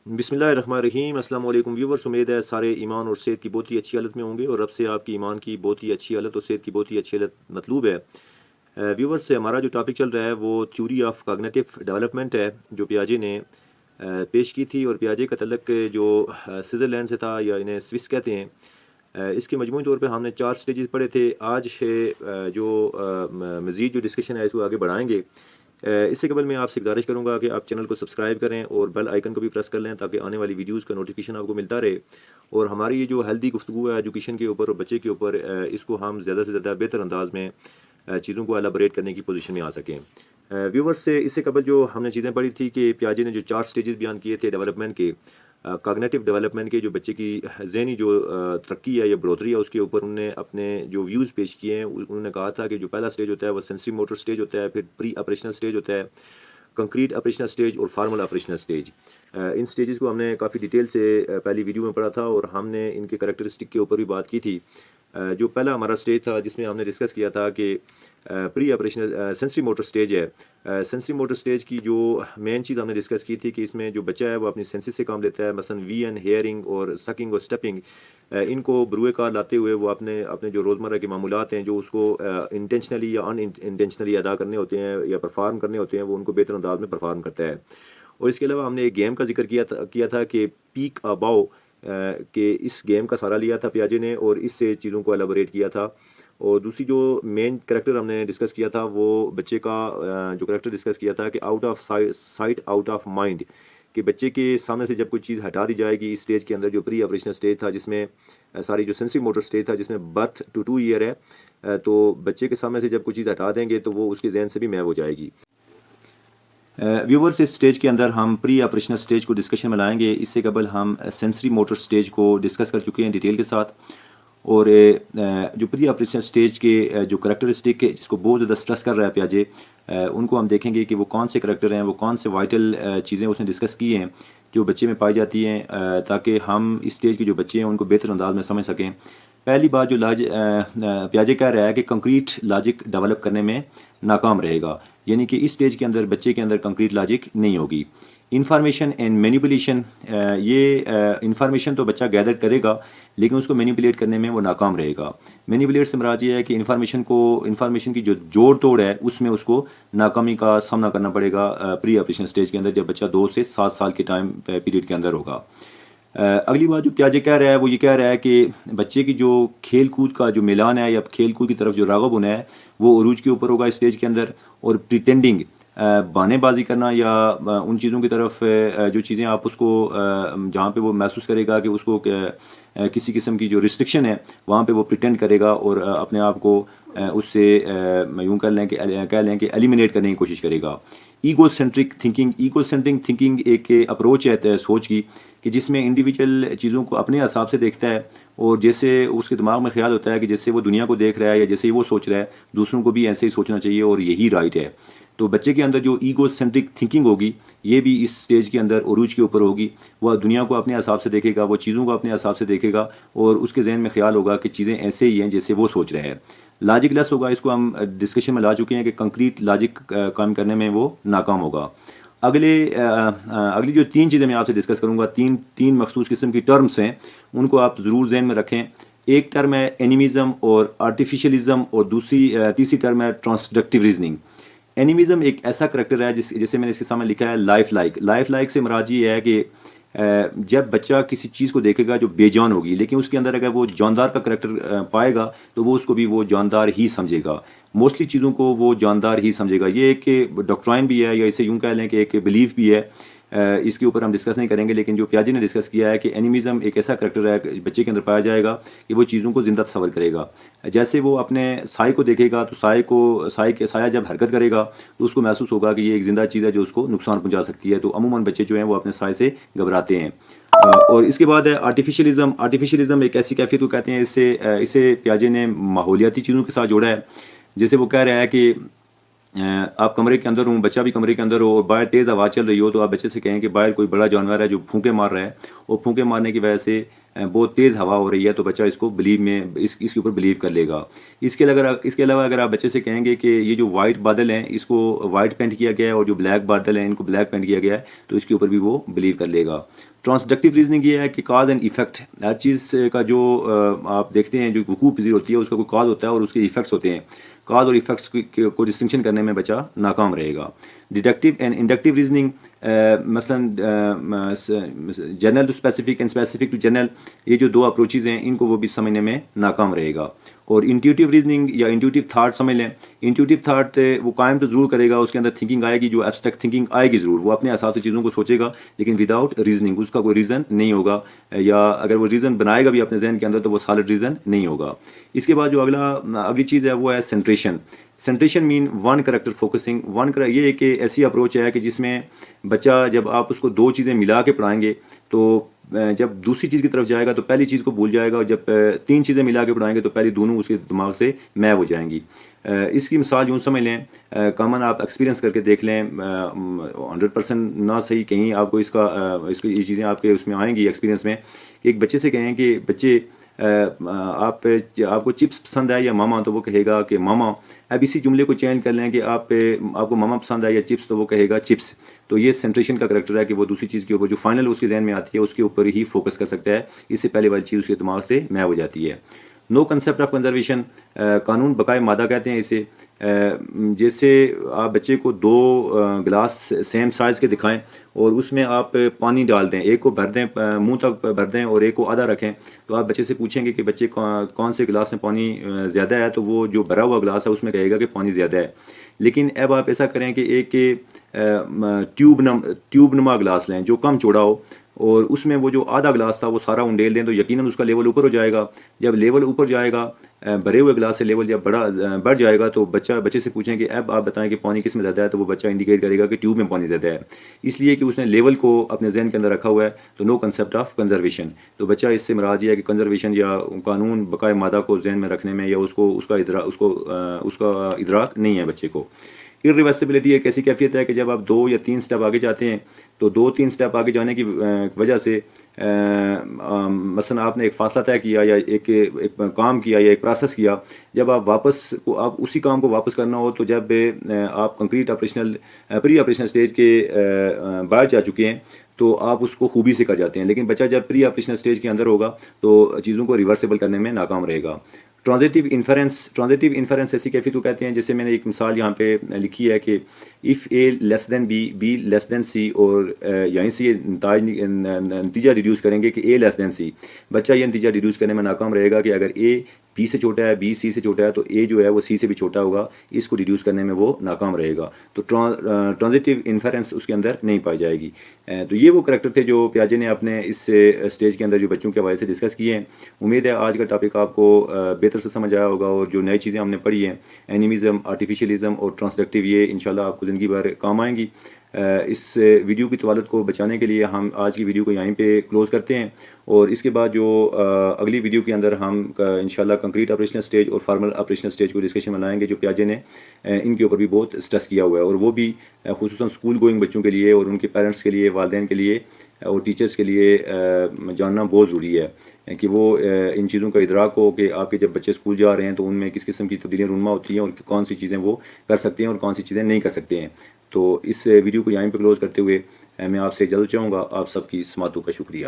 बिस्मिल्लाहिर्रहमानिर्रहीम। अस्सलाम वालेकुम व्यूवर्स, उम्मीद है सारे ईमान और सेहत की बहुत ही अच्छी हालत में होंगे और रब से आपकी ईमान की बहुत ही अच्छी हालत और सेहत की बहुत ही अच्छी हालत मतलूब है। व्यूवर्स, हमारा जो टॉपिक चल रहा है वो थ्योरी ऑफ कॉग्निटिव डेवलपमेंट है, जो पियाजे ने पेश की थी। और पियाजे का तल्लक जो स्विट्ज़रलैंड से था, या इन्हें स्विस कहते हैं। इसके मजमूई तौर पे हमने 4 स्टेजेस पढ़े थे। आज जो मज़ीद जो डिस्कशन है इसको आगे बढ़ाएंगे। इससे कबल मैं आपसे गुजारिश करूंगा कि आप चैनल को सब्सक्राइब करें और बेल आइकन को भी प्रेस कर लें, ताकि आने वाली वीडियोस का नोटिफिकेशन आपको मिलता रहे। और हमारी ये जो हेल्दी गुफ्तगू है एजुकेशन के ऊपर और बच्चे के ऊपर, इसको हम ज़्यादा से ज़्यादा बेहतर अंदाज में चीज़ों को एलाबोरेट करने की पोजीशन में आ सकें। व्यूवर्स, से इससे कबल जो हमने चीज़ें पढ़ी थी कि पियाजे ने जो 4 स्टेजेस बयान किए थे डेवलपमेंट के, कॉग्निटिव डेवलपमेंट के, जो बच्चे की ज़हनी जो तरक्की है या बढ़ोतरी है, उसके ऊपर उन्होंने अपने जो व्यूज़ पेश किए हैं। उन्होंने कहा था कि जो पहला स्टेज होता है वो सेंसरी मोटर स्टेज होता है, फिर प्री ऑपरेशनल स्टेज होता है, कंक्रीट ऑपरेशनल स्टेज और फार्मल ऑपरेशनल स्टेज। इन स्टेजेस को हमने काफ़ी डिटेल से पहली वीडियो में पढ़ा था और हमने इनके करैक्टरिस्टिक के ऊपर भी बात की थी। जो पहला हमारा स्टेज था जिसमें हमने डिस्कस किया था कि pre operational sensory motor stage है। सेंसरी मोटर स्टेज की जो मेन चीज़ हमने डिस्कस की थी कि इसमें जो बच्चा है वो अपनी सेंसेस से काम लेता है, मसलन वीएन, हेयरिंग और सकिंग और स्टेपिंग। इनको बरूए कार लाते हुए वो अपने अपने जो रोज़मर्रा के मामूलात हैं, जो उसको इंटेंशनली या अन इंटेंशनली अदा करने होते हैं या परफॉर्म करने होते हैं, वो उनको बेहतर अंदाज में परफॉर्म करता है। और इसके अलावा हमने एक गेम का जिक्र किया था कि पीक अबाउ, कि इस गेम का सहारा लिया था पियाजे ने और इससे चीज़ों को एलाबोरेट किया था। और दूसरी जो मेन करैक्टर हमने डिस्कस किया था वो बच्चे का जो करैक्टर डिस्कस किया था कि out of sight out of mind, कि बच्चे के सामने से जब कोई चीज़ हटा दी जाएगी इस स्टेज के अंदर, जो प्री ऑपरेशनल स्टेज था जिसमें सारी जो सेंसरी मोटर स्टेज था जिसमें बर्थ टू 2 ईयर है, तो बच्चे के सामने से जब कोई चीज़ हटा देंगे तो वो उसके जहन से भी महव हो जाएगी। व्यूवर्स, इस स्टेज के अंदर हम प्री ऑपरेशनल स्टेज को डिस्कशन में लाएंगे। इससे कबल हम सेंसरी मोटर स्टेज को डिस्कस कर चुके हैं डिटेल के साथ। और जो प्री ऑपरेशनल स्टेज के जो करैक्टरिस्टिक है जिसको बहुत ज़्यादा स्ट्रेस कर रहा है पियाजे, उनको हम देखेंगे कि वो कौन से करैक्टर हैं, वो कौन से वाइटल चीज़ें उसने डिस्कस की हैं जो बच्चे में पाई जाती हैं, ताकि हम इस स्टेज के जो बच्चे हैं उनको बेहतर अंदाज में समझ सकें। पहली बात जो पियाजे कह रहा है कि कंक्रीट लॉजिक डेवलप करने में नाकाम रहेगा, यानी कि इस स्टेज के अंदर बच्चे के अंदर कंक्रीट लॉजिक नहीं होगी। इंफॉर्मेशन एंड मैनिपुलेशन, ये इंफॉर्मेशन तो बच्चा गैदर करेगा लेकिन उसको मैनिपुलेट करने में वो नाकाम रहेगा। मैनिपुलेट से मुराद ये है कि इंफॉर्मेशन की जो जोड़ तोड़ है उसमें उसको नाकामी का सामना करना पड़ेगा प्री ऑपरेशन स्टेज के अंदर, जब बच्चा 2 से 7 साल के टाइम पीरियड के अंदर होगा। अगली बात जो पियाजे कह रहा है वो ये कह रहा है कि बच्चे की जो खेल कूद का जो मैलान है या खेल कूद की तरफ जो राग़ब होना है वो अरूज के ऊपर होगा इस स्टेज के अंदर। और प्रिटेंडिंग, बहानेबाजी करना या उन चीज़ों की तरफ जो चीज़ें आप उसको जहाँ पे वो महसूस करेगा कि उसको किसी किस्म की जो रिस्ट्रिक्शन है वहाँ पे वो प्रिटेंड करेगा और अपने आप को उससे यूँ कह लें कि एलिमिनेट करने की कोशिश करेगा। ईगो सेंट्रिक थिंकिंग एक अप्रोच है सोच की, कि जिसमें इंडिविजुअल चीज़ों को अपने हिसाब से देखता है और जैसे उसके दिमाग में ख्याल होता है कि जैसे वो दुनिया को देख रहा है या जैसे वो सोच रहा है दूसरों को भी ऐसे ही सोचना चाहिए और यही राइट है। तो बच्चे के अंदर जो ईगो सेंट्रिक थिंकिंग होगी ये भी इस स्टेज के अंदर अरूज के ऊपर होगी। वह दुनिया को अपने हिसाब से देखेगा, वो चीज़ों को अपने हिसाब से देखेगा और उसके जहन में ख्याल होगा कि चीज़ें ऐसे ही हैं जैसे वो सोच रहे हैं। लॉजिक लेस होगा, इसको हम डिस्कशन में ला चुके हैं कि कंक्रीट लॉजिक काम करने में वो नाकाम होगा। अगली जो 3 चीज़ें मैं आपसे डिस्कस करूँगा, तीन मखसूस किस्म की टर्म्स हैं, उनको आप ज़रूर जहन में रखें। एक टर्म है एनिमिज़म और आर्टिफिशलिज़म और तीसरी टर्म है ट्रांसडक्टिव रीजनिंग। एनिमिज़म एक ऐसा करैक्टर है जैसे मैंने इसके सामने लिखा है लाइफ लाइक से मुराद ये है कि जब बच्चा किसी चीज़ को देखेगा जो बेजान होगी लेकिन उसके अंदर अगर वो जानदार का करैक्टर पाएगा तो वो उसको भी वो जानदार ही समझेगा, मोस्टली चीज़ों को वो जानदार ही समझेगा। ये एक डॉक्ट्राइन भी है या इसे यूँ कह लें कि एक बिलीफ भी है। इसके ऊपर हम डिस्कस नहीं करेंगे, लेकिन जो पियाजे ने डिस्कस किया है कि एनिमिज़म एक ऐसा करैक्टर है बच्चे के अंदर पाया जाएगा कि वो चीज़ों को ज़िंदा तस्वर करेगा। जैसे वो अपने साए को देखेगा तो साया जब हरकत करेगा तो उसको महसूस होगा कि ये एक ज़िंदा चीज़ है जो उसको नुकसान पहुंचा सकती है। तो अमूमन बच्चे जो हैं वो अपने साए से घबराते हैं। और इसके बाद है आर्टिफिशलिज़म एक ऐसी कैफियत को कहते हैं, इसे पियाजे ने माहौलियाती चीज़ों के साथ जोड़ा है। जैसे वो कह रहा है कि आप कमरे के अंदर हो, बच्चा भी कमरे के अंदर हो और बाहर तेज़ आवाज़ चल रही हो तो आप बच्चे से कहें कि बाहर कोई बड़ा जानवर है जो फूंके मार रहा है और फूंके मारने की वजह से بہت تیز ہوا ہو رہی ہے تو بچہ اس کو بلیو میں اس کے اوپر بلیو کر لے گا. اس کے علاوہ اگر آپ بچے سے کہیں گے کہ یہ جو وائٹ بادل ہیں اس کو وائٹ پینٹ کیا گیا ہے اور جو بلیک بادل ہیں ان کو بلیک پینٹ کیا گیا ہے تو اس کے اوپر بھی وہ بلیو کر لے گا. ٹرانسڈکٹیو ریزننگ یہ ہے کہ کاز اینڈ ایفیکٹ، ہر چیز کا جو آپ دیکھتے ہیں جو وقوع پذیر ہوتی ہے اس کا کوئی کاز ہوتا ہے اور اس کے ایفیکٹس ہوتے ہیں. کاز اور ایفیکٹس کو ڈسٹنکشن کرنے میں بچہ ناکام رہے گا. ڈیڈکٹیو اینڈ انڈکٹیو ریزننگ، مثلاً general to specific and specific to general, یہ جو دو اپروچز ہیں ان کو وہ بھی سمجھنے میں ناکام رہے گا. اور انٹیوٹیو ریزننگ یا انٹیوٹیو تھاٹ سمجھ لیں. انٹیوٹیو تھاٹ وہ قائم تو ضرور کرے گا، اس کے اندر تھنکنگ آئے گی، جو ایبسٹریکٹ تھنکنگ آئے گی ضرور، وہ اپنے حساب سے چیزوں کو سوچے گا لیکن وداؤٹ ریزننگ، اس کا کوئی ریزن نہیں ہوگا، یا اگر وہ ریزن بنائے گا بھی اپنے ذہن کے اندر تو وہ سالڈ ریزن نہیں ہوگا. اس کے بعد جو اگلی چیز ہے وہ ہے سینٹریشن. سینٹریشن مین ون کریکٹر فوکسنگ. یہ ایک ایسی اپروچ ہے کہ جس میں بچہ جب آپ اس کو دو چیزیں ملا کے پڑھائیں گے تو جب دوسری چیز کی طرف جائے گا تو پہلی چیز کو بھول جائے گا، اور جب تین چیزیں ملا کے پڑھائیں گے تو پہلی دونوں اس کے دماغ سے محو ہو جائیں گی. اس کی مثال یوں سمجھ لیں، کامن آپ ایکسپیرینس کر کے دیکھ لیں، 100% نہ صحیح کہیں آپ کو یہ چیزیں آپ کے اس میں آئیں گی ایکسپیرینس میں، کہ ایک بچے سے کہیں کہ بچے آپ کو چپس پسند ہے یا ماما، تو وہ کہے گا کہ ماما. اب اسی جملے کو چینج کر لیں کہ آپ کو ماما پسند ہے یا چپس، تو وہ کہے گا چپس. تو یہ سینٹریشن کا کریکٹر ہے کہ وہ دوسری چیز کے اوپر جو فائنل اس کے ذہن میں آتی ہے اس کے اوپر ہی فوکس کر سکتا ہے، اس سے پہلے والی چیز اس کے دماغ سے محو ہو جاتی ہے. نو کنسیپٹ آف کنزرویشن، قانون بقائے مادہ کہتے ہیں اسے. جیسے آپ بچے کو دو گلاس سیم سائز کے دکھائیں اور اس میں آپ پانی ڈال دیں، ایک کو بھر دیں، منہ تک بھر دیں اور ایک کو آدھا رکھیں، تو آپ بچے سے پوچھیں گے کہ بچے کون سے گلاس میں پانی زیادہ ہے، تو وہ جو بھرا ہوا گلاس ہے اس میں کہے گا کہ پانی زیادہ ہے. لیکن اب آپ ایسا کریں کہ ایک ٹیوب نما گلاس لیں جو کم چوڑا ہو، اور اس میں وہ جو آدھا گلاس تھا وہ سارا انڈیل دیں، تو یقیناً اس کا لیول اوپر ہو جائے گا. جب لیول اوپر جائے گا، بھرے ہوئے گلاس سے لیول جب بڑھ جائے گا تو بچے سے پوچھیں کہ اب آپ بتائیں کہ پانی کس میں زیادہ ہے، تو وہ بچہ انڈیکیٹ کرے گا کہ ٹیوب میں پانی زیادہ ہے، اس لیے کہ اس نے لیول کو اپنے ذہن کے اندر رکھا ہوا ہے. تو نو کنسیپٹ آف کنزرویشن. تو بچہ اس سے مراد یہ ہے کہ کنزرویشن یا قانون بقائے مادہ کو ذہن میں رکھنے میں یا اس کا ادراک نہیں ہے بچے کو. ارریورسبلٹی ایک ایسی کیفیت ہے کہ جب آپ 2 یا 3 سٹیپ آگے جاتے ہیں تو 2-3 سٹیپ آگے جانے کی وجہ سے مثلا آپ نے ایک فاصلہ طے کیا یا ایک کام کیا یا ایک پروسیس کیا، جب آپ اسی کام کو واپس کرنا ہو، تو جب آپ کنکریٹ پری آپریشنل اسٹیج کے باہر جا چکے ہیں تو آپ اس کو خوبی سے کر جاتے ہیں. لیکن بچہ جب پری آپریشنل اسٹیج کے اندر ہوگا تو چیزوں کو ریورسیبل کرنے میں ناکام رہے گا. ٹرانزیٹیو انفرنس ایسی کیفیت کو کہتے ہیں، جیسے میں نے ایک مثال یہاں پہ لکھی ہے کہ if A less than B, B less than C, اور یہیں سے یہ نتیجہ ڈیڈیوس کریں گے کہ اے لیس دین سی. بچہ یہ نتیجہ ڈیڈیوس کرنے میں ناکام رہے گا کہ اگر اے بی سے چھوٹا ہے، بی سی سے چھوٹا ہے، تو اے جو ہے وہ سی سے بھی چھوٹا ہوگا. اس کو ڈیڈیوس کرنے میں وہ ناکام رہے گا. تو ٹرانزیٹیو انفرنس اس کے اندر نہیں پائی جائے گی. تو یہ وہ کریکٹر تھے جو پیاجے نے اپنے اس اسٹیج کے اندر جو بچوں کے حوالے سے ڈسکس کیے ہیں. امید ہے آج کا ٹاپک آپ کو بہتر سے سمجھ آیا ہوگا، اور جو نئی چیزیں ہم نے پڑھی ہیں، اینیمزم، آرٹیفیشلزم اور ٹرانسڈکٹیو، یہ انشاءاللہ آپ کو زندگی بھر کام آئیں گی. اس ویڈیو کی طوالت کو بچانے کے لیے ہم آج کی ویڈیو کو یہیں پہ کلوز کرتے ہیں، اور اس کے بعد جو اگلی ویڈیو کے اندر ہم انشاءاللہ کنکریٹ آپریشنل اسٹیج اور فارمل آپریشنل اسٹیج کو ڈسکشن میں لائیں گے، جو پیاجے نے ان کے اوپر بھی بہت اسٹریس کیا ہوا ہے، اور وہ بھی خصوصاً اسکول گوئنگ بچوں کے لیے اور ان کے پیرنٹس کے لیے، والدین کے لیے اور ٹیچرز کے لیے جاننا بہت ضروری ہے کہ وہ ان چیزوں کا ادراک ہو کہ آپ کے جب بچے اسکول جا رہے ہیں تو ان میں کس قسم کی تبدیلیاں رونما ہوتی ہیں اور کون سی چیزیں وہ کر سکتے ہیں اور کون سی چیزیں نہیں کر سکتے ہیں. تو اس ویڈیو کو یہیں پہ کلوز کرتے ہوئے میں آپ سے اجازت چاہوں گا. آپ سب کی سماعتوں کا شکریہ.